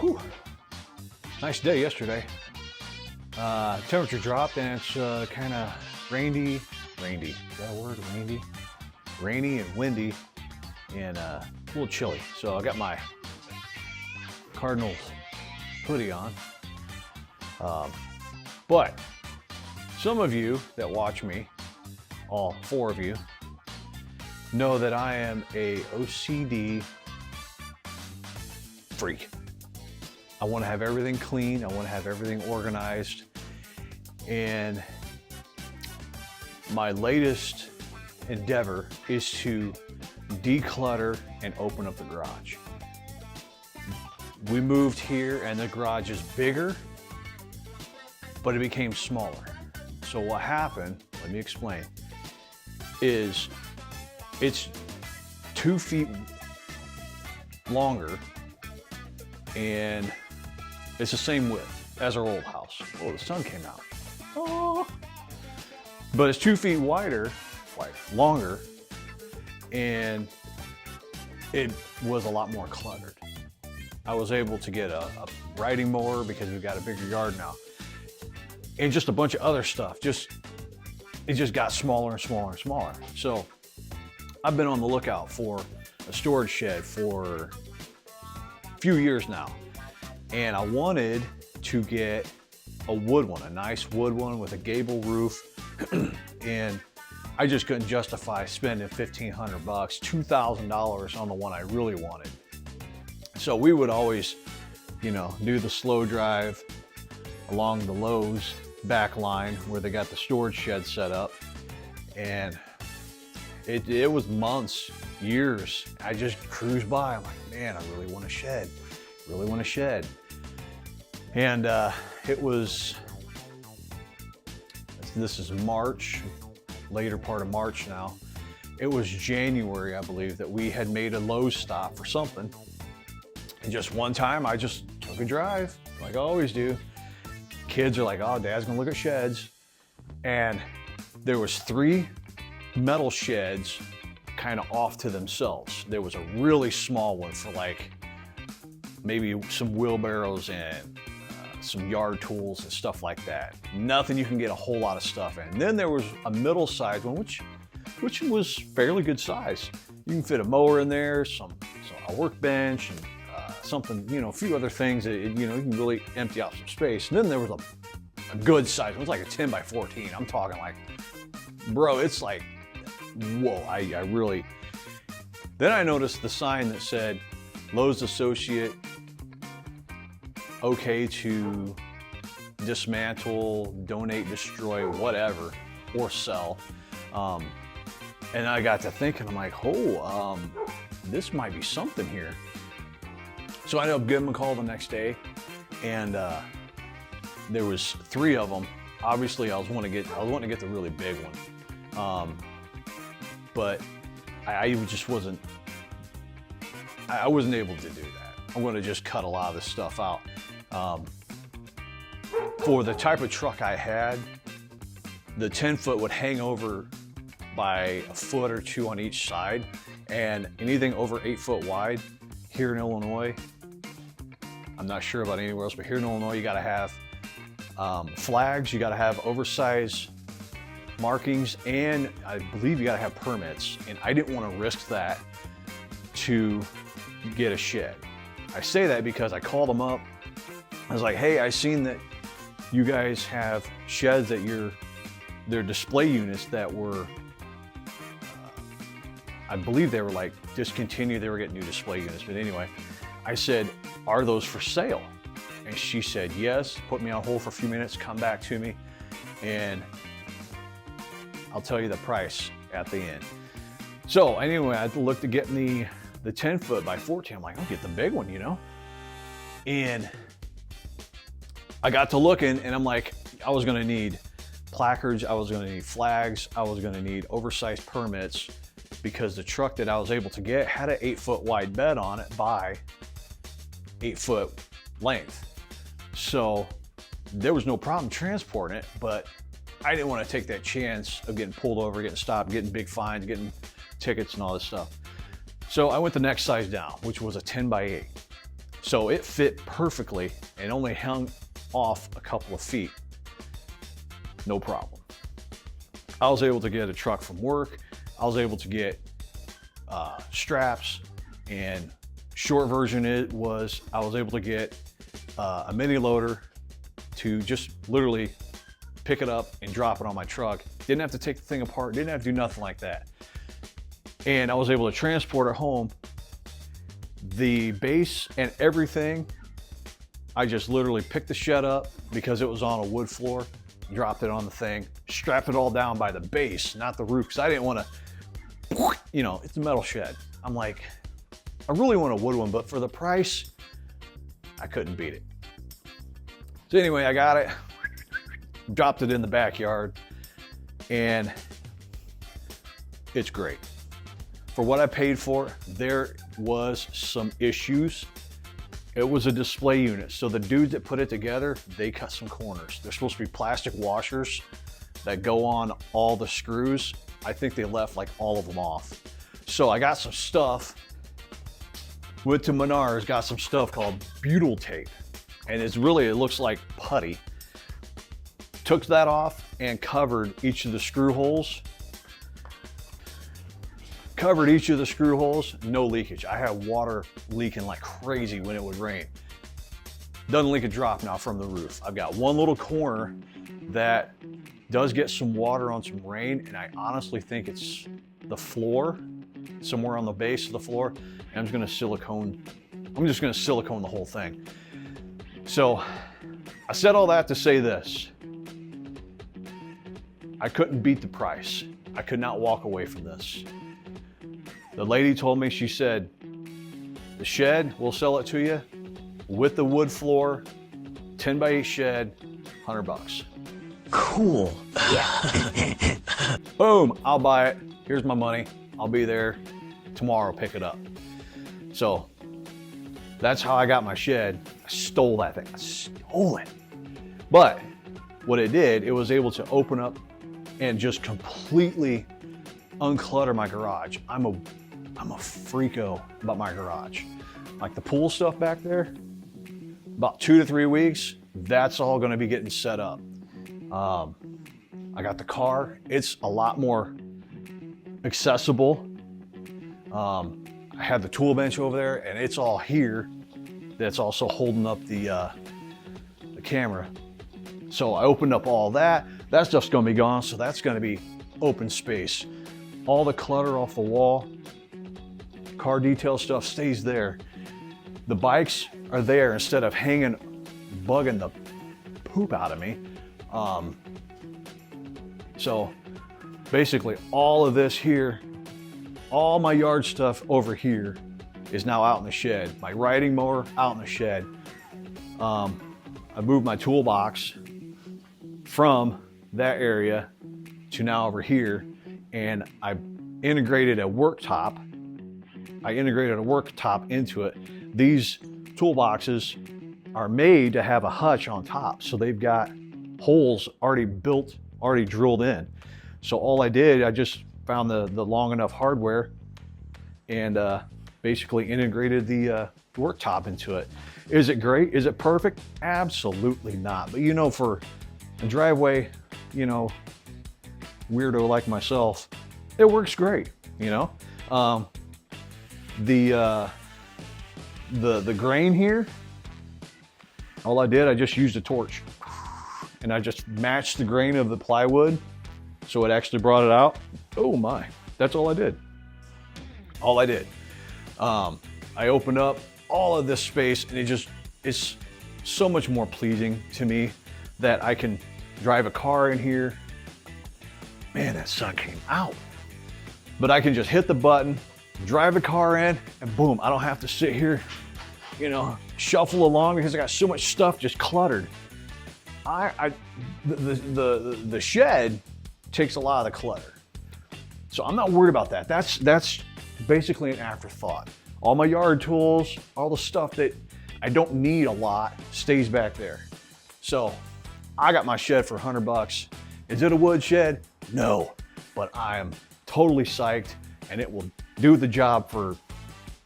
Whew. Nice day yesterday. Temperature dropped and it's kind of rainy. Is that a word? Rainy and windy and a little chilly. So I got my Cardinals hoodie on. But some of you that watch me, all 4 of you, know that I am a OCD freak. I want to have everything clean. I want to have everything organized. And my latest endeavor is to declutter and open up the garage. We moved here and the garage is bigger, but it became smaller. So what happened, let me explain, is it's 2 feet longer and it's the same width as our old house. Oh, the sun came out. Oh. But it's 2 feet longer, and it was a lot more cluttered. I was able to get a riding mower because we've got a bigger yard now, and just a bunch of other stuff. It just got smaller and smaller and smaller. So I've been on the lookout for a storage shed for a few years now. And I wanted to get a wood one, a nice wood one with a gable roof. And I just couldn't justify spending $1,500, $2,000 on the one I really wanted. So we would always, do the slow drive along the Lowe's back line where they got the storage shed set up. And it was months, years. I just cruised by. I'm like, man, I really want a shed. And this is March, later part of March now. It was January, I believe, that we had made a Lowe's stop for something. And just one time, I just took a drive, like I always do. Kids are like, oh, Dad's gonna look at sheds. And there was 3 metal sheds kind of off to themselves. There was a really small one for like maybe some wheelbarrows and some yard tools and stuff like that. Nothing you can get a whole lot of stuff in. And then there was a middle-sized one, which was fairly good size. You can fit a mower in there, a workbench, and something, a few other things that, you can really empty out some space. And then there was a good size. It was like a 10 by 14. I'm talking like, bro, it's like, whoa, I really. Then I noticed the sign that said, Lowe's Associate, okay to dismantle, donate, destroy, whatever, or sell. And I got to thinking, I'm like, this might be something here. So I ended up giving them a call the next day, and there was 3 of them. Obviously, I was wanting to get the really big one, but I just wasn't. I wasn't able to do that. I'm going to just cut a lot of this stuff out. For the type of truck I had, the 10-foot would hang over by a foot or 2 on each side, and anything over 8 foot wide here in Illinois, I'm not sure about anywhere else, but here in Illinois, you got to have flags, you got to have oversized markings, and I believe you got to have permits. And I didn't want to risk that to get a shed. I say that because I called them up. I was like, hey, I seen that you guys have sheds that they're display units that were, I believe they were like discontinued. They were getting new display units. But anyway, I said, are those for sale? And she said, yes. Put me on hold for a few minutes, come back to me, and I'll tell you the price at the end. So anyway, I looked at getting the 10 foot by 14. I'm like, I'll get the big one, And I got to looking, and I'm like, I was gonna need placards, I was gonna need flags, I was gonna need oversized permits, because the truck that I was able to get had an 8 foot wide bed on it by 8 foot length. So there was no problem transporting it, but I didn't want to take that chance of getting pulled over, getting stopped, getting big fines, getting tickets and all this stuff. So I went the next size down, which was a 10 by 8. So it fit perfectly and only hung off a couple of feet. No problem. I was able to get a truck from work. I was able to get straps, and short version I was able to get a mini loader to just literally pick it up and drop it on my truck. Didn't have to take the thing apart, didn't have to do nothing like that. And I was able to transport it home. The base and everything, I just literally picked the shed up because it was on a wood floor, dropped it on the thing, strapped it all down by the base, not the roof, because I didn't want to, you know, it's a metal shed. I'm like, I really want a wood one, but for the price, I couldn't beat it. So anyway, I got it, dropped it in the backyard, and it's great. For what I paid for, there was some issues. It was a display unit. So the dudes that put it together, they cut some corners. They're supposed to be plastic washers that go on all the screws. I think they left like all of them off. So I got some stuff, went to Menards, got some stuff called butyl tape. And it looks like putty. Took that off and covered each of the screw holes. Covered each of the screw holes, no leakage. I had water leaking like crazy when it would rain. Doesn't leak a drop now from the roof. I've got one little corner that does get some water on some rain, and I honestly think it's the floor, somewhere on the base of the floor. And I'm just gonna silicone the whole thing. So I said all that to say this. I couldn't beat the price. I could not walk away from this. The lady told me, she said, the shed, we'll sell it to you with the wood floor, 10 by 8 shed, $100. Cool. Yeah. Boom, I'll buy it. Here's my money. I'll be there tomorrow, pick it up. So that's how I got my shed. I stole that thing, I stole it. But what it did, it was able to open up and just completely unclutter my garage. I'm a freako about my garage. Like the pool stuff back there, about 2 to 3 weeks, that's all gonna be getting set up. I got the car, it's a lot more accessible. I have the tool bench over there, and it's all here. That's also holding up the camera. So I opened up all that. That stuff's gonna be gone, so that's gonna be open space. All the clutter off the wall, car detail stuff stays there. The bikes are there instead of hanging, bugging the poop out of me. So basically all of this here, all my yard stuff over here is now out in the shed. My riding mower out in the shed. I moved my toolbox from that area to now over here, and I integrated a worktop. Into it. These toolboxes are made to have a hutch on top, so they've got holes already built, already drilled in. So all I did, I just found the long enough hardware and basically integrated the worktop into it. Is it great? Is it perfect? Absolutely not. But you know, for a driveway, you know, weirdo like myself, it works great, you know? The grain here, all I did, I just used a torch and I just matched the grain of the plywood so it actually brought it out. Oh my, that's all I did. All I did. I opened up all of this space, and it's so much more pleasing to me that I can drive a car in here. Man, that sun came out. But I can just hit the button, drive the car in, and boom, I don't have to sit here, you know, shuffle along because I got so much stuff just cluttered. The shed takes a lot of the clutter. So I'm not worried about that. That's basically an afterthought. All my yard tools, all the stuff that I don't need a lot stays back there. So I got my shed for $100. Is it a wood shed? No, but I am totally psyched, and it will do the job for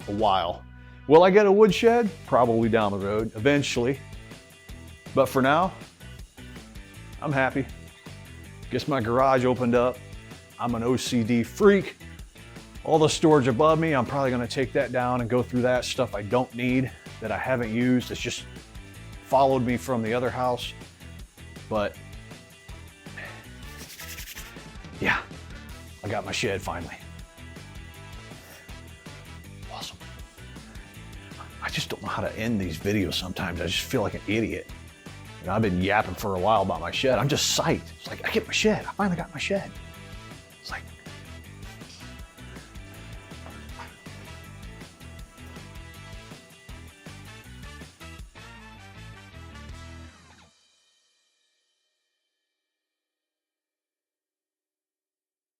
a while. Will I get a wood shed? Probably down the road, eventually. But for now, I'm happy. Guess my garage opened up. I'm an OCD freak. All the storage above me, I'm probably gonna take that down and go through that stuff I don't need, that I haven't used. It's just followed me from the other house. But yeah, I got my shed finally. Awesome. I just don't know how to end these videos sometimes. I just feel like an idiot. You know, I've been yapping for a while about my shed. I'm just psyched. It's like, I get my shed. I finally got my shed.